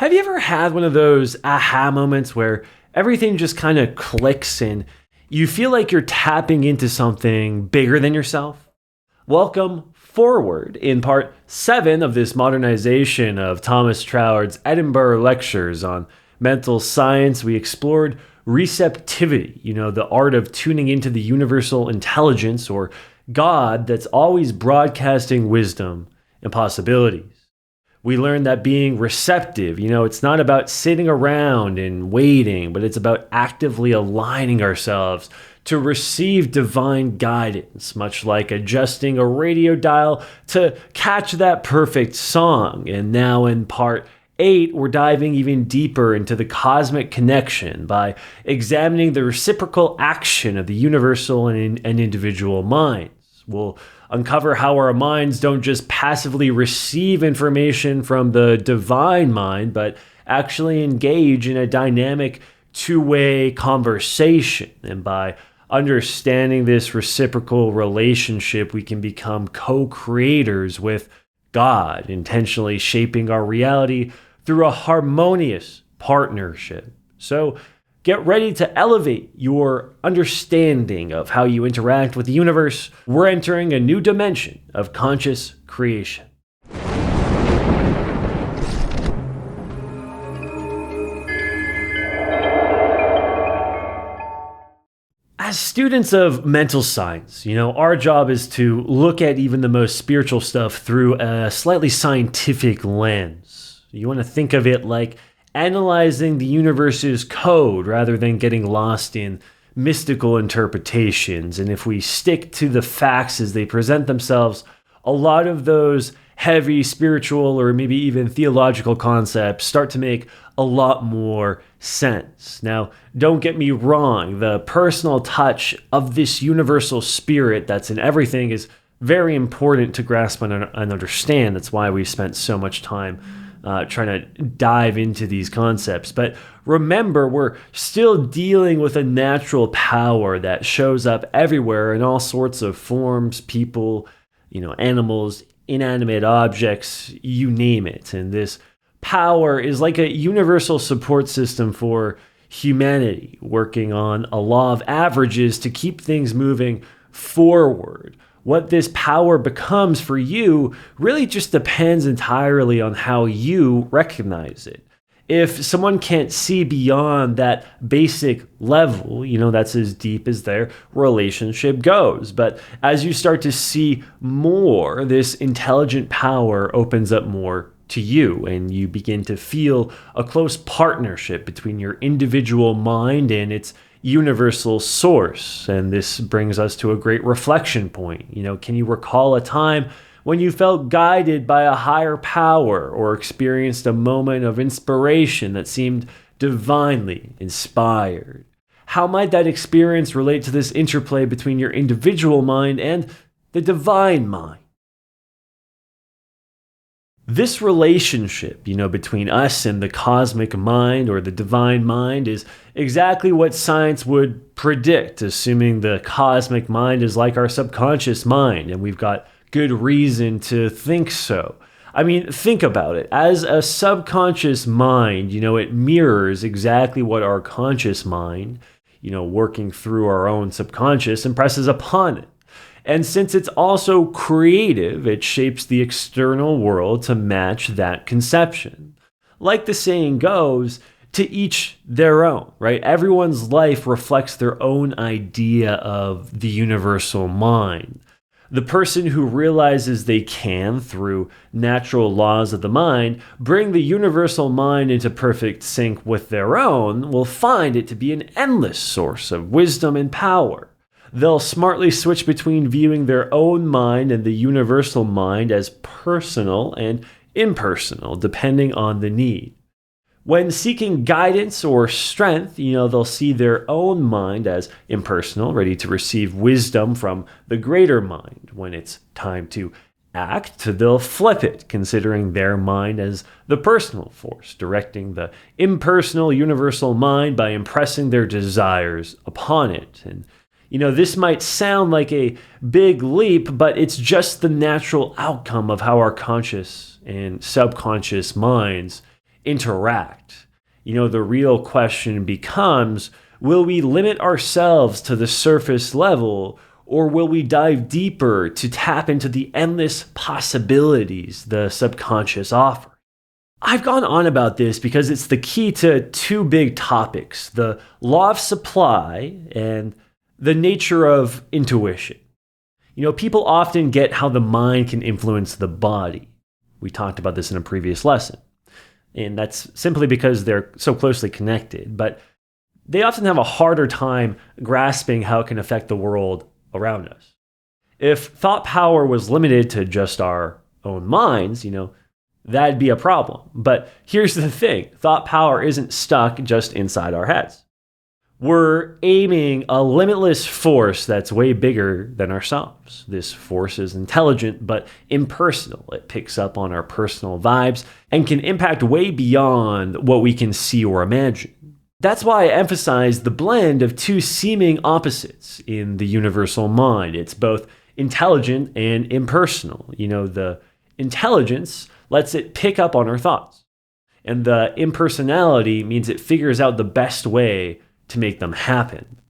Have you ever had one of those aha moments where everything just kind of clicks and you feel like you're tapping into something bigger than yourself? Welcome forward in part 7 of this modernization of Thomas Troward's Edinburgh Lectures on mental science. We explored receptivity, the art of tuning into the universal intelligence or God that's always broadcasting wisdom and possibilities. We learned that being receptive, it's not about sitting around and waiting, but it's about actively aligning ourselves to receive divine guidance, much like adjusting a radio dial to catch that perfect song. And now in part 8, we're diving even deeper into the cosmic connection by examining the reciprocal action of the universal and individual minds. We'll uncover how our minds don't just passively receive information from the divine mind, but actually engage in a dynamic two-way conversation. And by understanding this reciprocal relationship, we can become co-creators with God, intentionally shaping our reality through a harmonious partnership. So get ready to elevate your understanding of how you interact with the universe. We're entering a new dimension of conscious creation. As students of mental science, our job is to look at even the most spiritual stuff through a slightly scientific lens. You want to think of it like analyzing the universe's code rather than getting lost in mystical interpretations. And if we stick to the facts as they present themselves, a lot of those heavy spiritual or maybe even theological concepts start to make a lot more sense. Now, don't get me wrong, the personal touch of this universal spirit that's in everything is very important to grasp and understand. That's why we've spent so much time trying to dive into these concepts. But remember, we're still dealing with a natural power that shows up everywhere in all sorts of forms, people, animals, inanimate objects, you name it. And this power is like a universal support system for humanity, working on a law of averages to keep things moving forward. What this power becomes for you really just depends entirely on how you recognize it. If someone can't see beyond that basic level, that's as deep as their relationship goes. But as you start to see more, this intelligent power opens up more to you, and you begin to feel a close partnership between your individual mind and its universal source. And this brings us to a great reflection point. Can you recall a time when you felt guided by a higher power or experienced a moment of inspiration that seemed divinely inspired? How might that experience relate to this interplay between your individual mind and the divine mind? This relationship, between us and the cosmic mind or the divine mind is exactly what science would predict, assuming the cosmic mind is like our subconscious mind, and we've got good reason to think so. I mean, think about it. As a subconscious mind, it mirrors exactly what our conscious mind, working through our own subconscious, impresses upon it. And since it's also creative, it shapes the external world to match that conception. Like the saying goes, to each their own, right? Everyone's life reflects their own idea of the universal mind. The person who realizes they can, through natural laws of the mind, bring the universal mind into perfect sync with their own will find it to be an endless source of wisdom and power. They'll smartly switch between viewing their own mind and the universal mind as personal and impersonal, depending on the need. When seeking guidance or strength, they'll see their own mind as impersonal, ready to receive wisdom from the greater mind. When it's time to act, they'll flip it, considering their mind as the personal force, directing the impersonal universal mind by impressing their desires upon it. And this might sound like a big leap, but it's just the natural outcome of how our conscious and subconscious minds interact. The real question becomes, will we limit ourselves to the surface level, or will we dive deeper to tap into the endless possibilities the subconscious offers? I've gone on about this because it's the key to two big topics: the law of supply and the nature of intuition. People often get how the mind can influence the body. We talked about this in a previous lesson. And that's simply because they're so closely connected. But they often have a harder time grasping how it can affect the world around us. If thought power was limited to just our own minds, that'd be a problem. But here's the thing: thought power isn't stuck just inside our heads. We're aiming a limitless force that's way bigger than ourselves. This force is intelligent but impersonal. It picks up on our personal vibes and can impact way beyond what we can see or imagine. That's why I emphasize the blend of two seeming opposites in the universal mind. It's both intelligent and impersonal. The intelligence lets it pick up on our thoughts, and the impersonality means it figures out the best way to make them happen.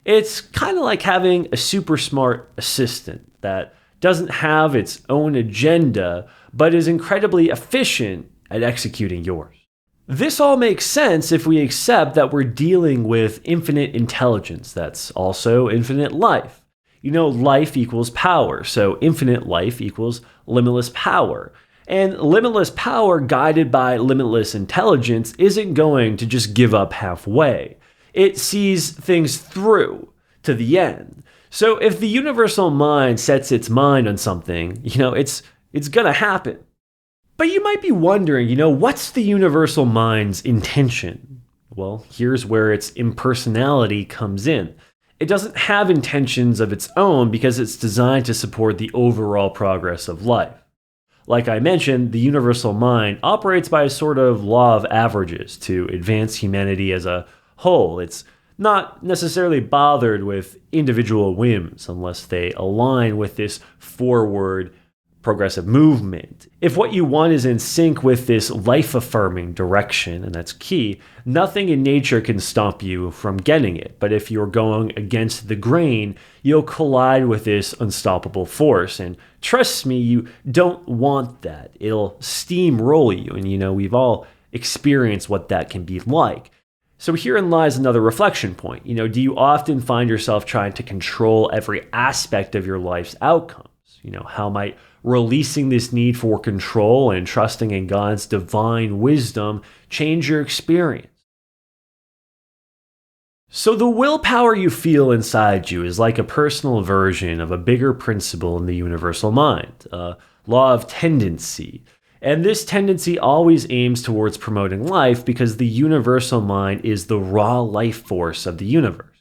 It's kind of like having a super smart assistant that doesn't have its own agenda, but is incredibly efficient at executing yours. This all makes sense if we accept that we're dealing with infinite intelligence that's also infinite life. Life equals power, so infinite life equals limitless power. And limitless power guided by limitless intelligence isn't going to just give up halfway. It sees things through to the end. So if the universal mind sets its mind on something, it's gonna happen. But you might be wondering, what's the universal mind's intention? Well, here's where its impersonality comes in. It doesn't have intentions of its own because it's designed to support the overall progress of life. Like I mentioned, the universal mind operates by a sort of law of averages to advance humanity as a whole. It's not necessarily bothered with individual whims unless they align with this forward progressive movement. If what you want is in sync with this life-affirming direction, and that's key, nothing in nature can stop you from getting it. But if you're going against the grain, you'll collide with this unstoppable force. And trust me, you don't want that. It'll steamroll you. And we've all experienced what that can be like. So herein lies another reflection point. Do you often find yourself trying to control every aspect of your life's outcomes? How might releasing this need for control and trusting in God's divine wisdom change your experience? So the willpower you feel inside you is like a personal version of a bigger principle in the universal mind, a law of tendency. And this tendency always aims towards promoting life because the universal mind is the raw life force of the universe.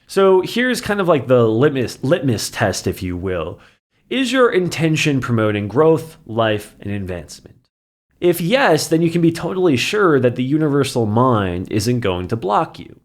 So here's kind of like the litmus test, if you will. Is your intention promoting growth, life, and advancement? If yes, then you can be totally sure that the universal mind isn't going to block you.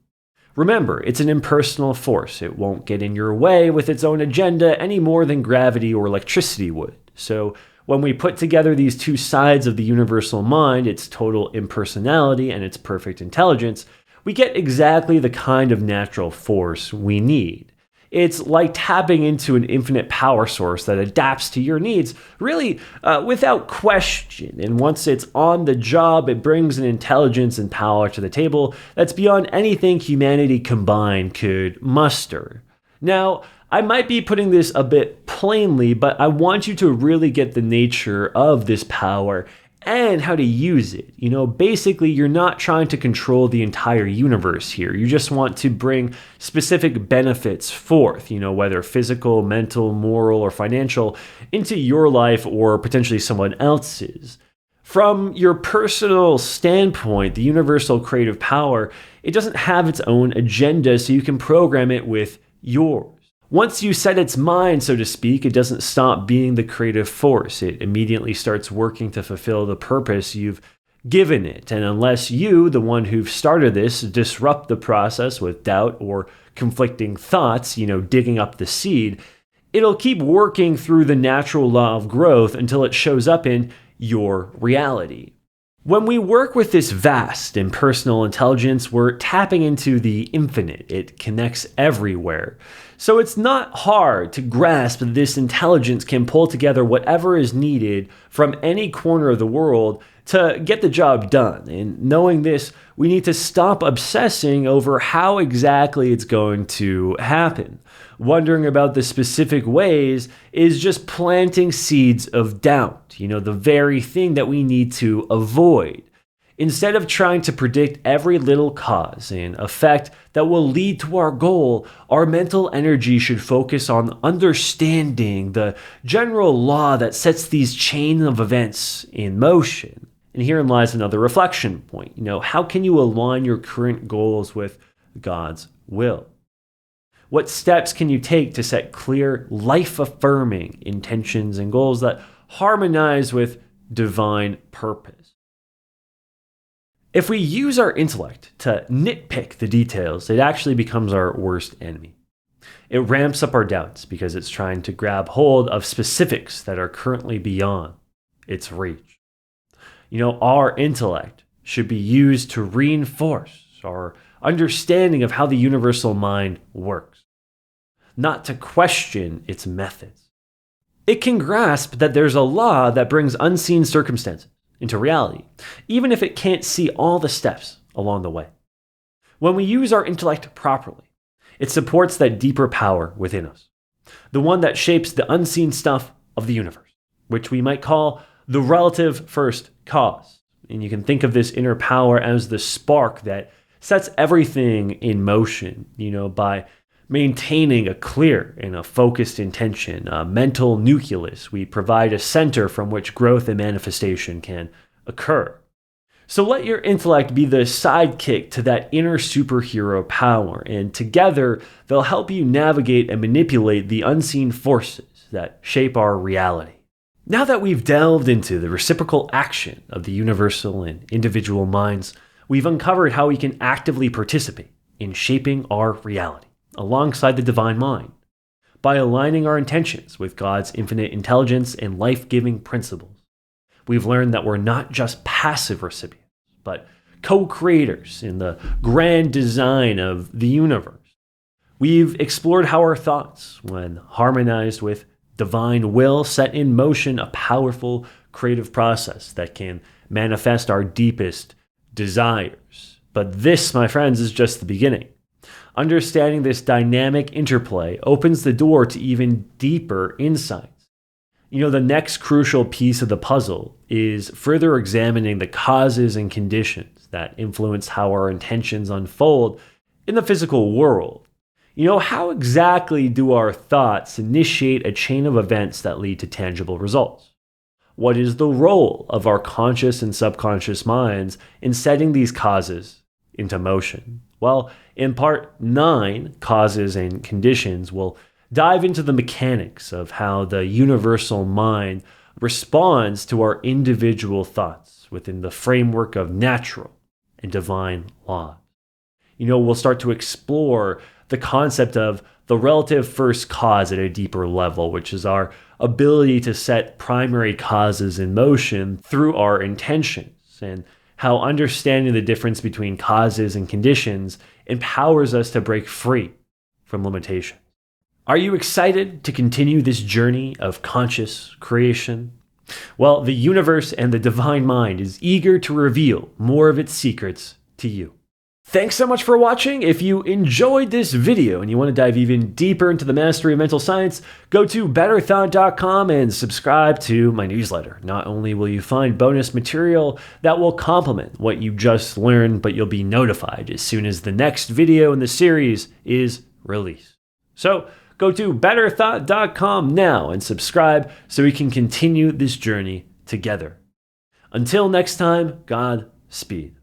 Remember, it's an impersonal force. It won't get in your way with its own agenda any more than gravity or electricity would. So when we put together these two sides of the universal mind, its total impersonality and its perfect intelligence, we get exactly the kind of natural force we need. It's like tapping into an infinite power source that adapts to your needs, really without question. And once it's on the job, it brings an intelligence and power to the table that's beyond anything humanity combined could muster. Now, I might be putting this a bit plainly, but I want you to really get the nature of this power and how to use it. Basically, you're not trying to control the entire universe here. You just want to bring specific benefits forth, whether physical, mental, moral, or financial, into your life or potentially someone else's. From your personal standpoint, the universal creative power, it doesn't have its own agenda, so you can program it with yours. Once you set its mind, so to speak, it doesn't stop being the creative force. It immediately starts working to fulfill the purpose you've given it. And unless you, the one who've started this, disrupt the process with doubt or conflicting thoughts, digging up the seed, it'll keep working through the natural law of growth until it shows up in your reality. When we work with this vast impersonal intelligence, we're tapping into the infinite. It connects everywhere. So it's not hard to grasp that this intelligence can pull together whatever is needed from any corner of the world to get the job done. And knowing this, we need to stop obsessing over how exactly it's going to happen. Wondering about the specific ways is just planting seeds of doubt, the very thing that we need to avoid. Instead of trying to predict every little cause and effect that will lead to our goal, our mental energy should focus on understanding the general law that sets these chain of events in motion. And herein lies another reflection point. How can you align your current goals with God's will? What steps can you take to set clear, life-affirming intentions and goals that harmonize with divine purpose? If we use our intellect to nitpick the details, it actually becomes our worst enemy. It ramps up our doubts because it's trying to grab hold of specifics that are currently beyond its reach. Our intellect should be used to reinforce our understanding of how the universal mind works, not to question its methods. It can grasp that there's a law that brings unseen circumstances into reality, even if it can't see all the steps along the way. When we use our intellect properly, it supports that deeper power within us, the one that shapes the unseen stuff of the universe, which we might call the relative first cause. And you can think of this inner power as the spark that sets everything in motion, by maintaining a clear and a focused intention, a mental nucleus. We provide a center from which growth and manifestation can occur. So let your intellect be the sidekick to that inner superhero power, and together they'll help you navigate and manipulate the unseen forces that shape our reality. Now that we've delved into the reciprocal action of the universal and individual minds, we've uncovered how we can actively participate in shaping our reality alongside the divine mind by aligning our intentions with God's infinite intelligence and life-giving principles. We've learned that we're not just passive recipients, but co-creators in the grand design of the universe. We've explored how our thoughts, when harmonized with divine will, set in motion a powerful creative process that can manifest our deepest desires. But this, my friends, is just the beginning. Understanding this dynamic interplay opens the door to even deeper insights. The next crucial piece of the puzzle is further examining the causes and conditions that influence how our intentions unfold in the physical world. How exactly do our thoughts initiate a chain of events that lead to tangible results? What is the role of our conscious and subconscious minds in setting these causes into motion? Well, in part 9, Causes and Conditions, we'll dive into the mechanics of how the universal mind responds to our individual thoughts within the framework of natural and divine law. We'll start to explore the concept of the relative first cause at a deeper level, which is our ability to set primary causes in motion through our intentions, and how understanding the difference between causes and conditions empowers us to break free from limitation. Are you excited to continue this journey of conscious creation? Well, the universe and the divine mind is eager to reveal more of its secrets to you. Thanks so much for watching. If you enjoyed this video and you want to dive even deeper into the mastery of mental science, go to betterthought.com and subscribe to my newsletter. Not only will you find bonus material that will complement what you just learned, but you'll be notified as soon as the next video in the series is released. So go to betterthought.com now and subscribe so we can continue this journey together. Until next time, Godspeed.